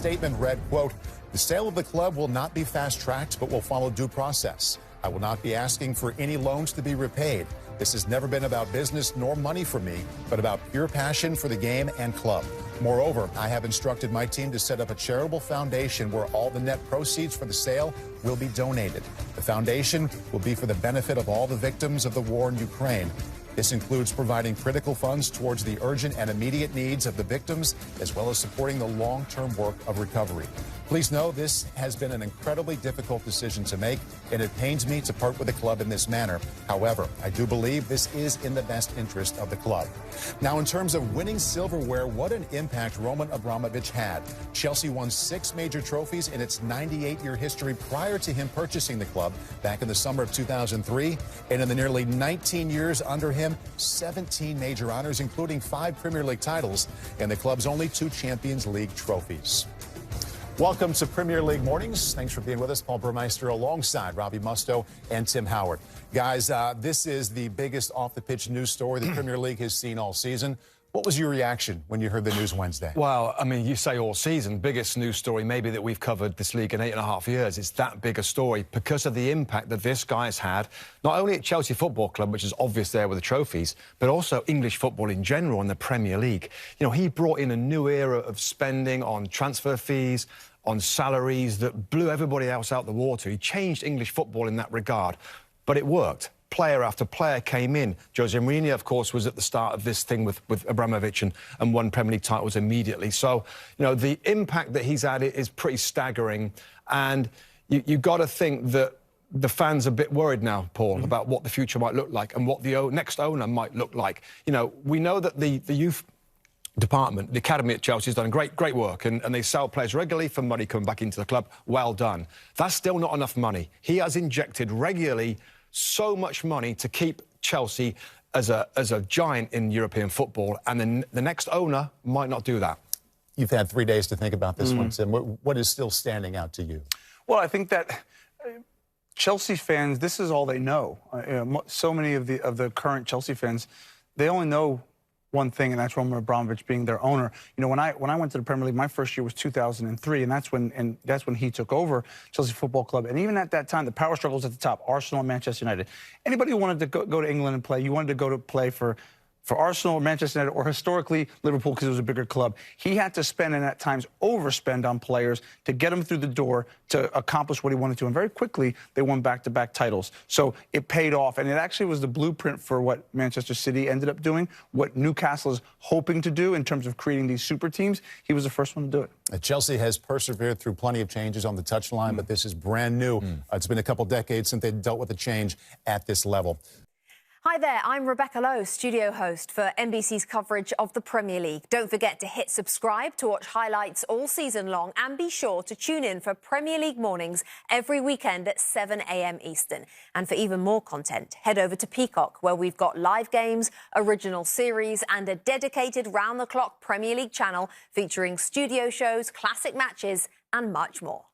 statement read, quote, "The sale of the club will not be fast-tracked, but will follow due process. I will not be asking for any loans to be repaid. This has never been about business nor money for me, but about pure passion for the game and club. Moreover, I have instructed my team to set up a charitable foundation where all the net proceeds for the sale will be donated. The foundation will be for the benefit of all the victims of the war in Ukraine. This includes providing critical funds towards the urgent and immediate needs of the victims, as well as supporting the long-term work of recovery. Please know this has been an incredibly difficult decision to make, and it pains me to part with the club in this manner. However, I do believe this is in the best interest of the club." Now, in terms of winning silverware, what an impact Roman Abramovich had. Chelsea won 6 major trophies in its 98-year history prior to him purchasing the club back in the summer of 2003. And in the nearly 19 years under him, 17 major honors, including 5 Premier League titles and the club's only 2 Champions League trophies. Welcome to Premier League Mornings. Thanks for being with us. Paul Burmeister alongside Robbie Mustoe and Tim Howard. Guys, this is the biggest off-the-pitch news story the Premier League has seen all season. What was your reaction when you heard the news Wednesday? Well, I mean, you say all season. Biggest news story maybe that we've covered this league in 8.5 years. It's that big a story because of the impact that this guy has had, not only at Chelsea Football Club, which is obvious there with the trophies, but also English football in general and the Premier League. You know, he brought in a new era of spending on transfer fees, on salaries that blew everybody else out the water. He changed English football in that regard, but it worked. Player after player came in. Jose Mourinho, of course, was at the start of this thing with Abramovich and won Premier League titles immediately. So, you know, the impact that he's had is pretty staggering. And you've got to think that the fans are a bit worried now, Paul, about what the future might look like and what the next owner might look like. You know, we know that the youth department, the academy at Chelsea has done great work, and they sell players regularly for money coming back into the club. Well done. That's still not enough money. He has injected regularly so much money to keep Chelsea as a giant in European football, and then the next owner might not do that. You've had 3 days to think about this one, Tim. What is still standing out to you? Well, I think that Chelsea fans, this is all they know. So many of the current Chelsea fans, they only know one thing, and that's Roman Abramovich being their owner. You know, when I went to the Premier League, my first year was 2003, and that's when he took over Chelsea Football Club. And even at that time, the power struggle was at the top: Arsenal and Manchester United. Anybody who wanted to go to England and play, you wanted to go to play for Arsenal or Manchester United, or historically Liverpool because it was a bigger club. He had to spend, and at times overspend, on players to get them through the door to accomplish what he wanted to. And very quickly, they won back-to-back titles. So it paid off, and it actually was the blueprint for what Manchester City ended up doing, what Newcastle is hoping to do in terms of creating these super teams. He was the first one to do it. Chelsea has persevered through plenty of changes on the touchline, but this is brand new. It's been a couple decades since they dealt with a change at this level. Hi there, I'm Rebecca Lowe, studio host for NBC's coverage of the Premier League. Don't forget to hit subscribe to watch highlights all season long, and be sure to tune in for Premier League mornings every weekend at 7 a.m. Eastern. And for even more content, head over to Peacock, where we've got live games, original series, and a dedicated round-the-clock Premier League channel featuring studio shows, classic matches, and much more.